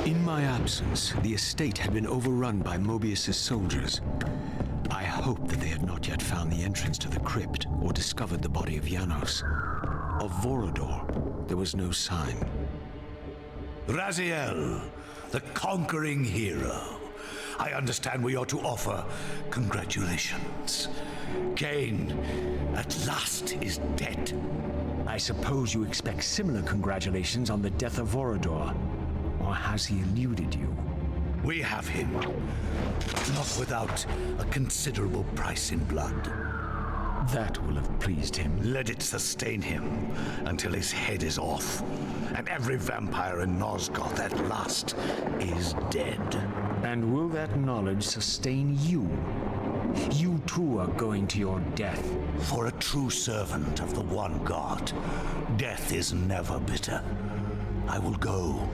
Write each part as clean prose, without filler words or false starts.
In my absence, the estate had been overrun by Mobius's soldiers. I hoped that they had not yet found the entrance to the crypt or discovered the body of Janos. Of Vorador, there was no sign. Raziel, the conquering hero. I understand we ought to offer congratulations. Kain, at last, is dead. I suppose you expect similar congratulations on the death of Vorador. Or has he eluded you? We have him. Not without a considerable price in blood. That will have pleased him. Let it sustain him until his head is off, and every vampire in Nosgoth at last is dead. And will that knowledge sustain you? You too are going to your death. For a true servant of the one God, death is never bitter. I will go,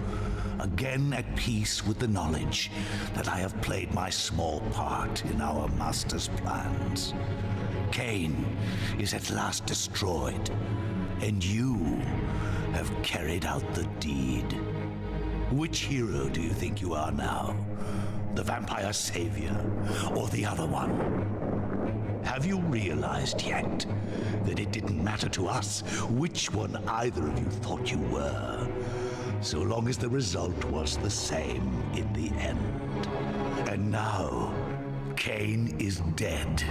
again at peace with the knowledge that I have played my small part in our master's plans. Kain is at last destroyed, and you have carried out the deed. Which hero do you think you are now? The vampire savior, or the other one? Have you realized yet that it didn't matter to us which one either of you thought you were, so long as the result was the same in the end? And now, Kain is dead.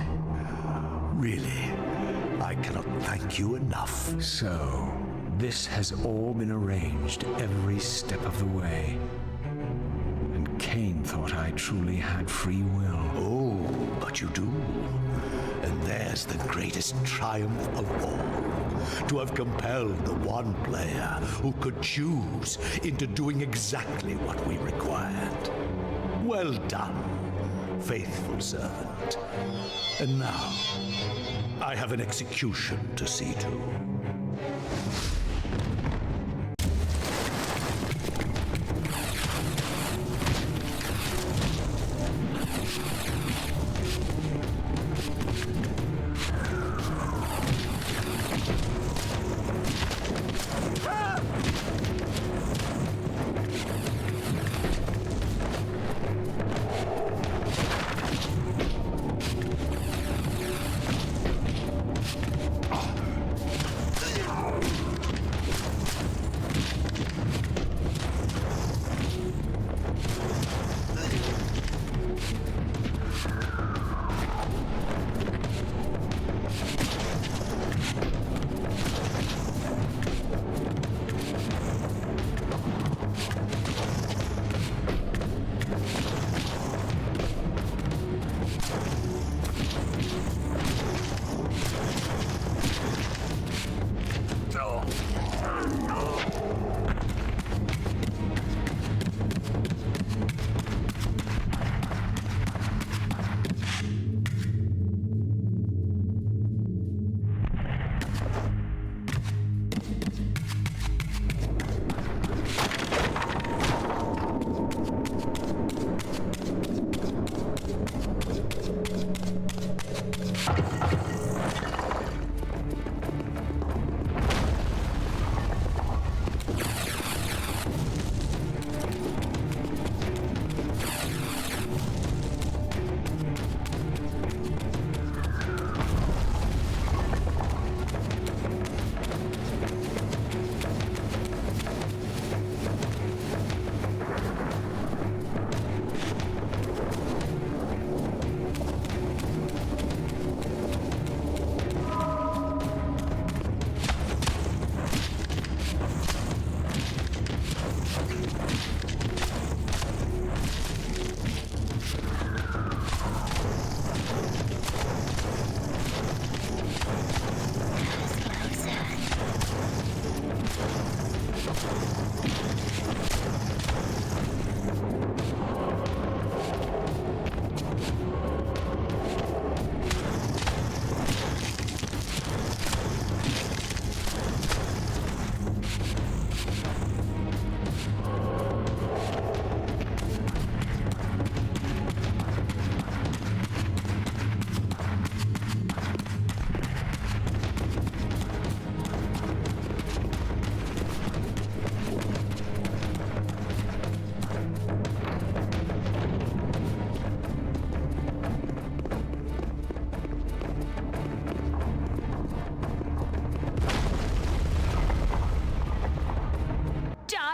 Really, I cannot thank you enough. So, this has all been arranged every step of the way. And Kain thought I truly had free will. Oh, but you do. And there's the greatest triumph of all. To have compelled the one player who could choose into doing exactly what we required. Well done, faithful servant. And now, I have an execution to see to.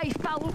my foul...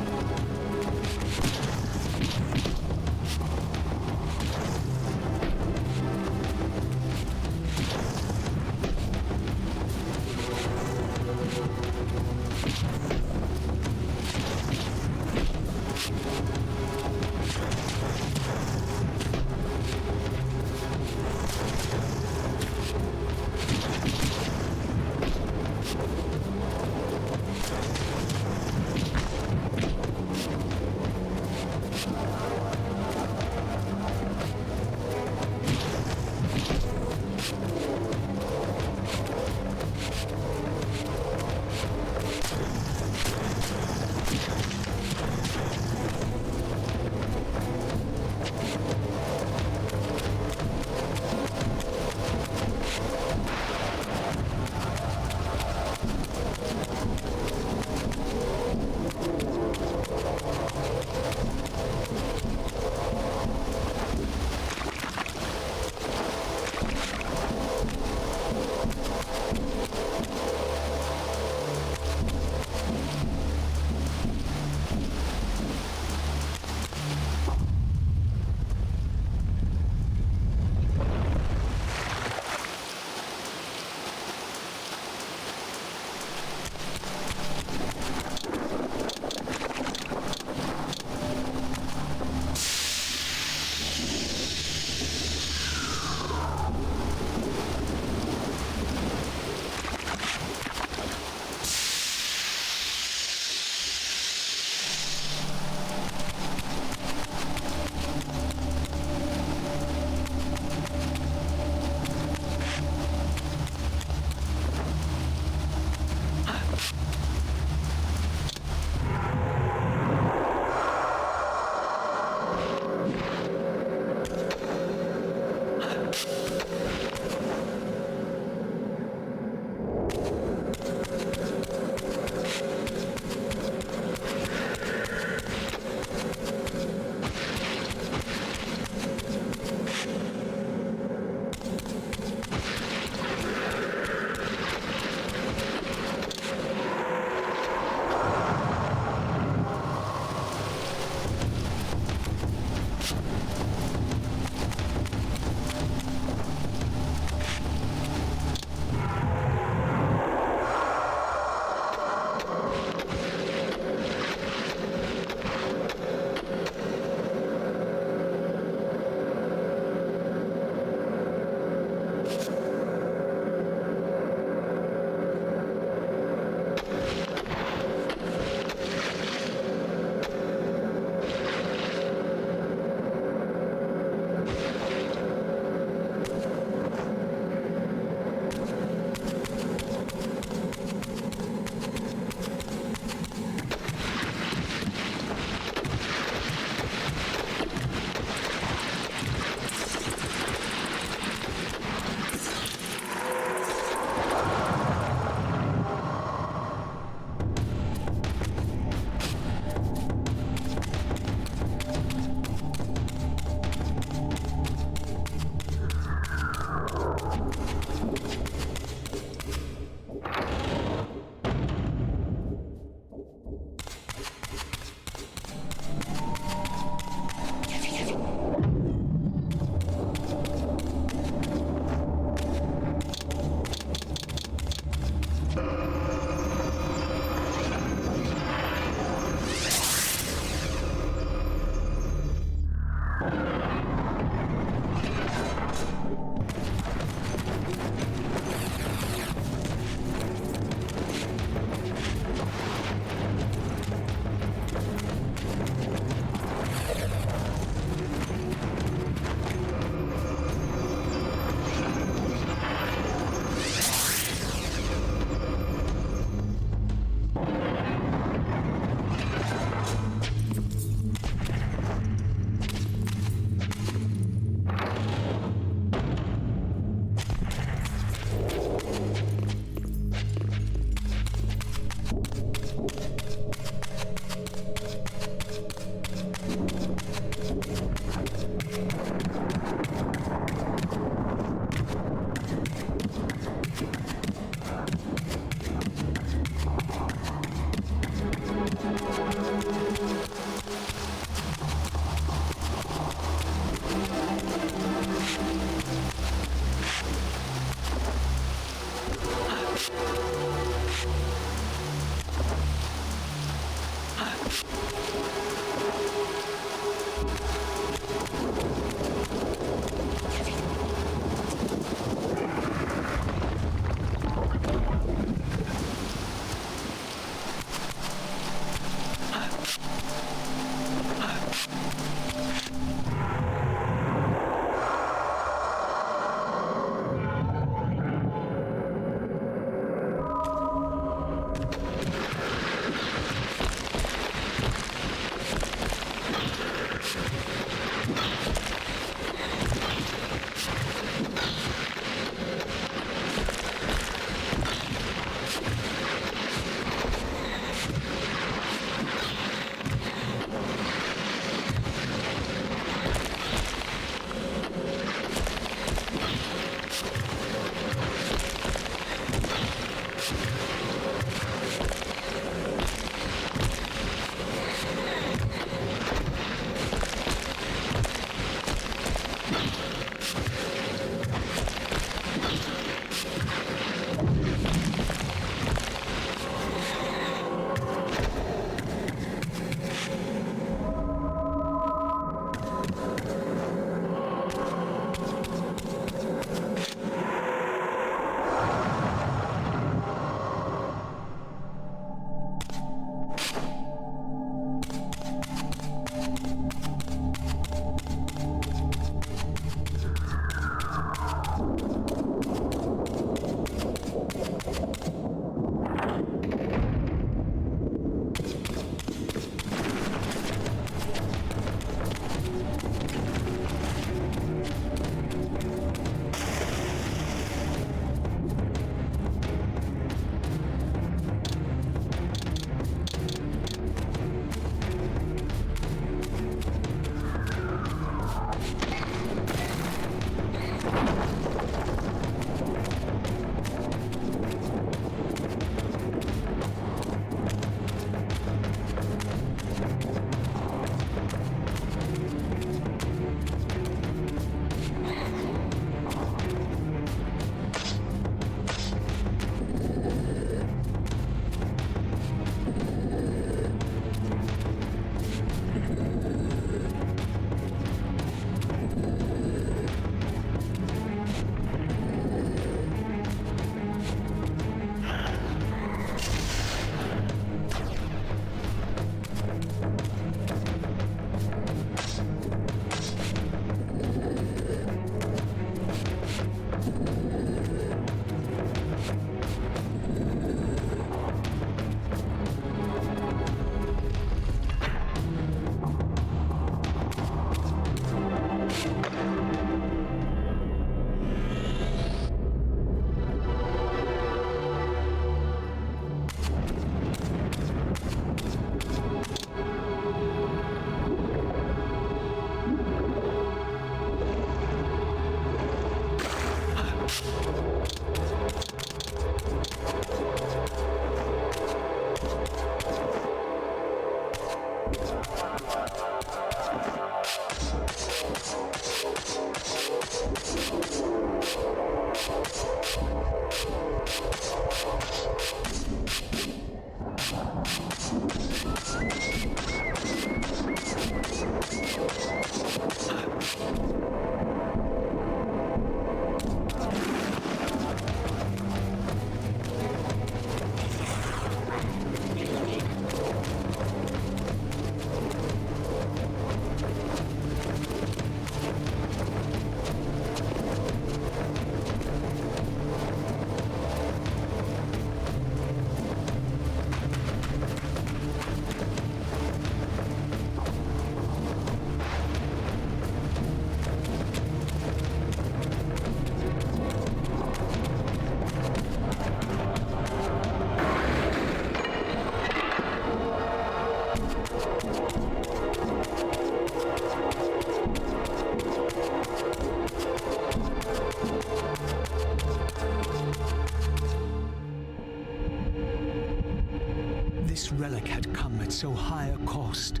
This relic had come at so high a cost.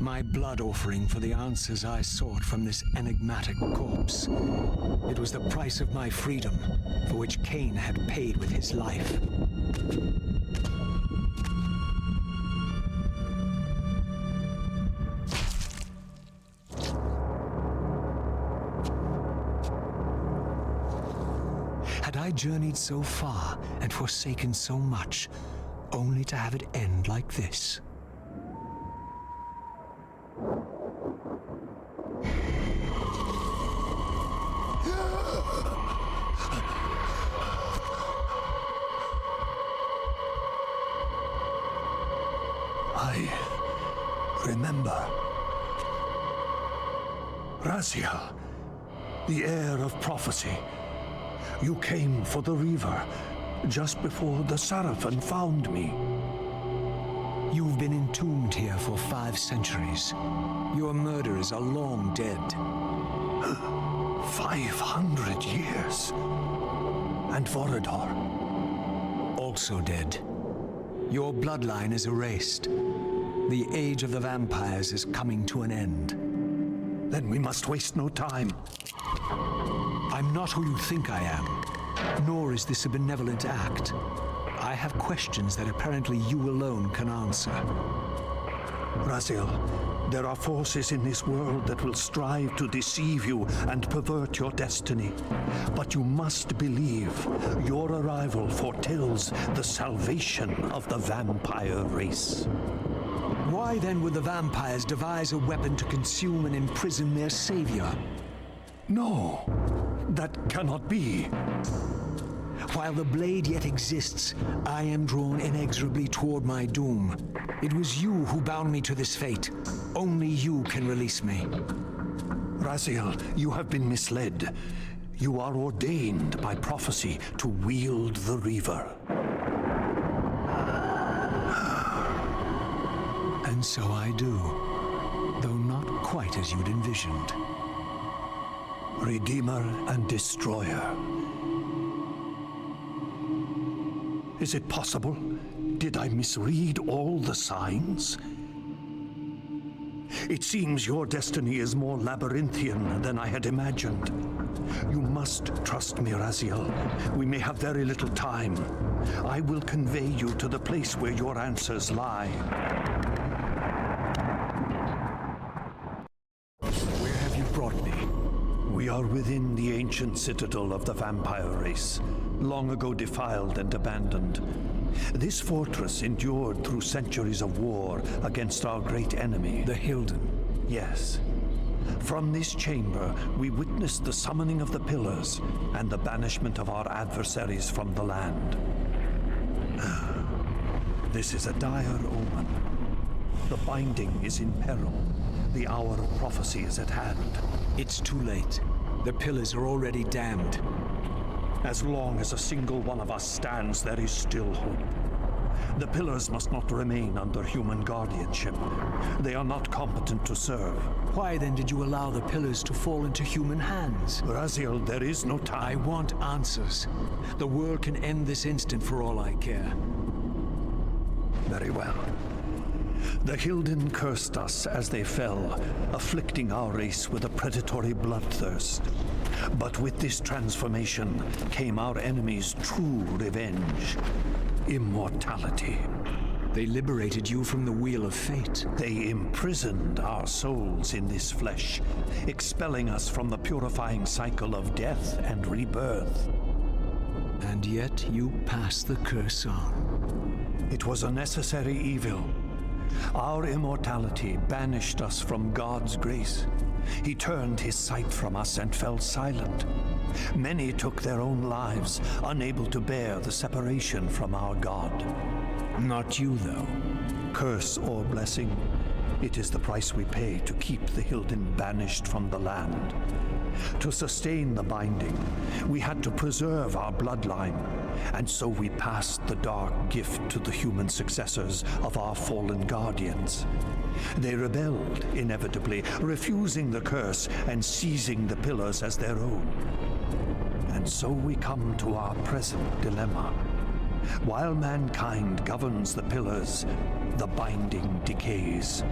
My blood offering for the answers I sought from this enigmatic corpse. It was the price of my freedom, for which Kain had paid with his life. Had I journeyed so far and forsaken so much, only to have it end like this? I remember. Raziel, the heir of prophecy. You came for the Reaver just before the Seraphim found me. You've been entombed here for 5 centuries. Your murderers are long dead. 500 years. And Vorador? Also dead. Your bloodline is erased. The age of the vampires is coming to an end. Then we must waste no time. I'm not who you think I am, nor is this a benevolent act. I have questions that apparently you alone can answer. Raziel, there are forces in this world that will strive to deceive you and pervert your destiny. But you must believe your arrival foretells the salvation of the vampire race. Why then would the vampires devise a weapon to consume and imprison their savior? No, that cannot be. While the blade yet exists, I am drawn inexorably toward my doom. It was you who bound me to this fate. Only you can release me. Raziel, you have been misled. You are ordained by prophecy to wield the Reaver. And so I do, though not quite as you'd envisioned. Redeemer and Destroyer. Is it possible? Did I misread all the signs? It seems your destiny is more labyrinthian than I had imagined. You must trust me, Raziel. We may have very little time. I will convey you to the place where your answers lie. Where have you brought me? We are within the ancient citadel of the vampire race, long ago defiled and abandoned. This fortress endured through centuries of war against our great enemy, The Hilden. Yes. From this chamber, we witnessed the summoning of the Pillars and the banishment of our adversaries from the land. This is a dire omen. The binding is in peril. The hour of prophecy is at hand. It's too late. The Pillars are already damned. As long as a single one of us stands, there is still hope. The Pillars must not remain under human guardianship. They are not competent to serve. Why then did you allow the Pillars to fall into human hands? Raziel, there is no I time. want answers. The world can end this instant for all I care. Very well. The Hilden cursed us as they fell, afflicting our race with a predatory bloodthirst. But with this transformation came our enemy's true revenge. Immortality. They liberated you from the wheel of fate. They imprisoned our souls in this flesh, expelling us from the purifying cycle of death and rebirth. And yet you passed the curse on. It was a necessary evil. Our immortality banished us from God's grace. He turned his sight from us and fell silent. Many took their own lives, unable to bear the separation from our God. Not you, though. Curse or blessing, it is the price we pay to keep the Hilden banished from the land. To sustain the binding, we had to preserve our bloodline, and so we passed the dark gift to the human successors of our fallen guardians. They rebelled, inevitably, refusing the curse and seizing the Pillars as their own. And so we come to our present dilemma. While mankind governs the pillars, the binding decays.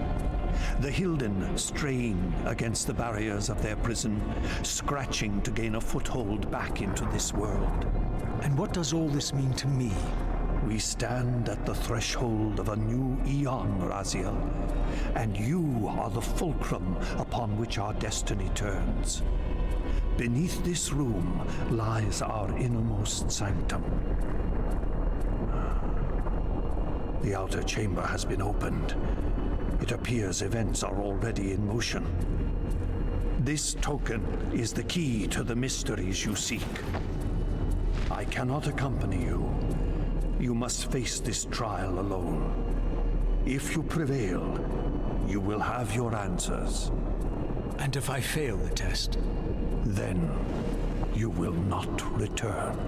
The Hilden strain against the barriers of their prison, scratching to gain a foothold back into this world. And what does all this mean to me? We stand at the threshold of a new eon, Raziel, and you are the fulcrum upon which our destiny turns. Beneath this room lies our innermost sanctum. The outer chamber has been opened. It appears events are already in motion. This token is the key to the mysteries you seek. I cannot accompany you. You must face this trial alone. If you prevail, you will have your answers. And if I fail the test? Then you will not return.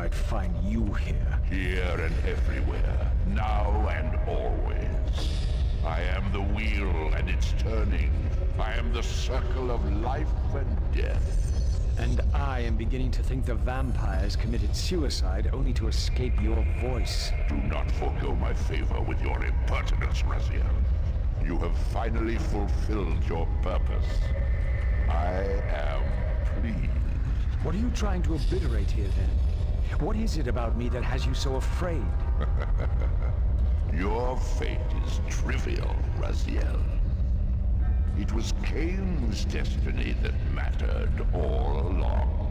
I'd find you here. Here and everywhere, now and always. I am the wheel and its turning. I am the circle of life and death. And I am beginning to think the vampires committed suicide only to escape your voice. Do not forego my favor with your impertinence, Raziel. You have finally fulfilled your purpose. I am pleased. What are you trying to obliterate here, then? What is it about me that has you so afraid? Your fate is trivial, Raziel. It was Kain's destiny that mattered all along.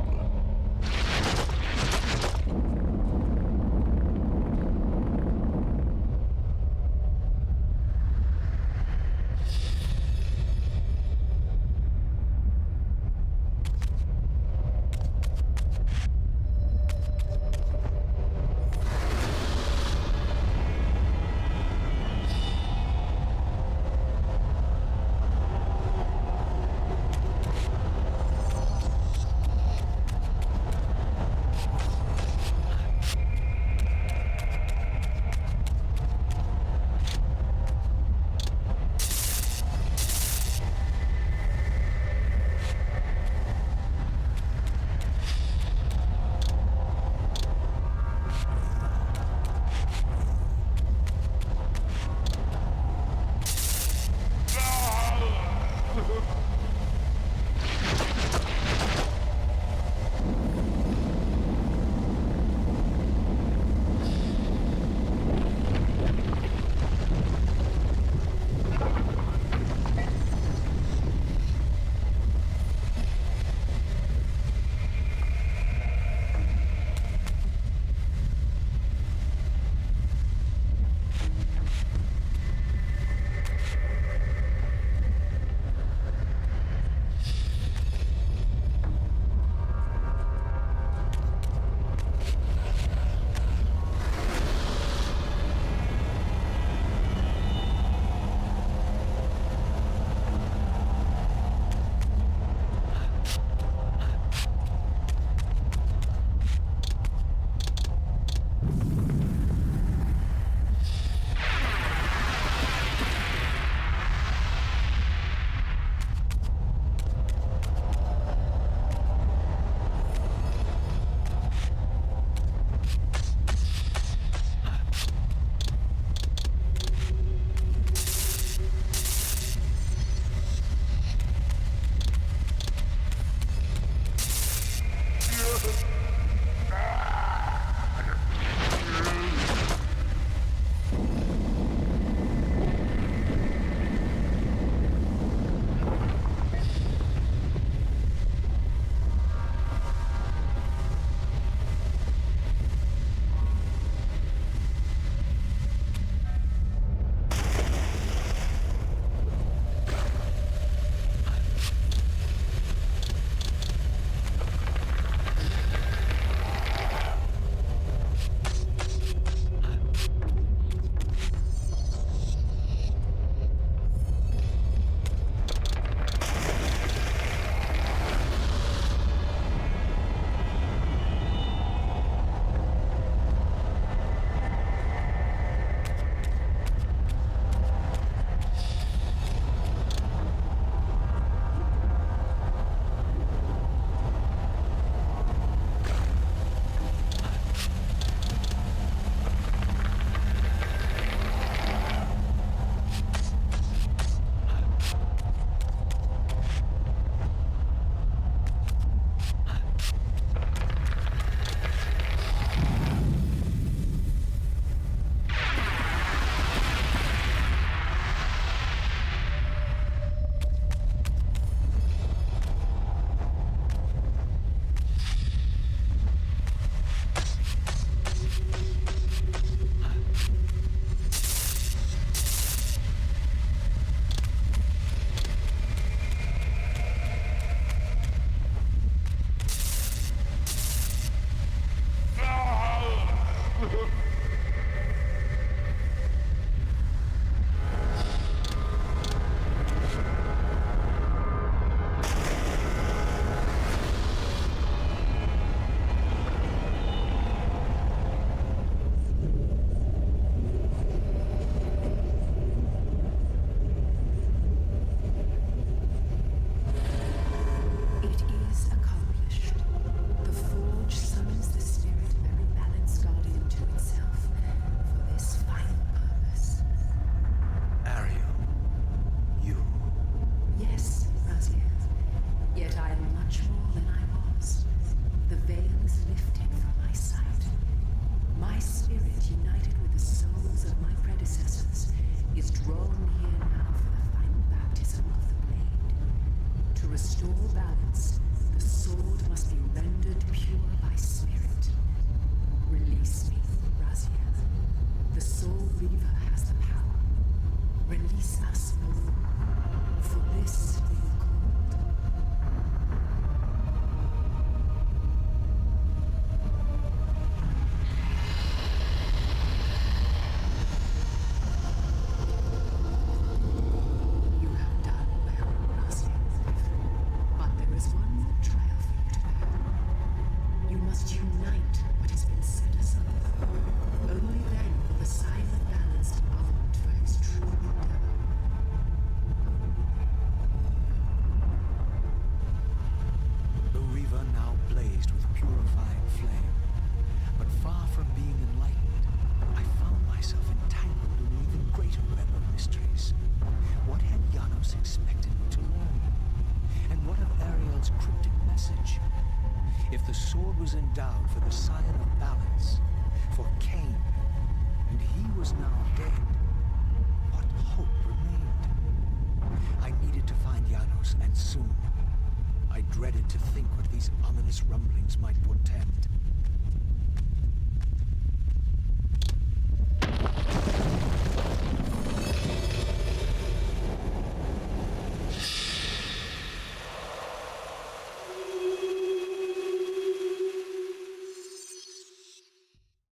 endowed for the scion of balance, for Kain, and he was now dead. What hope remained? I needed to find Janos, and soon. I dreaded to think what these ominous rumblings might portend.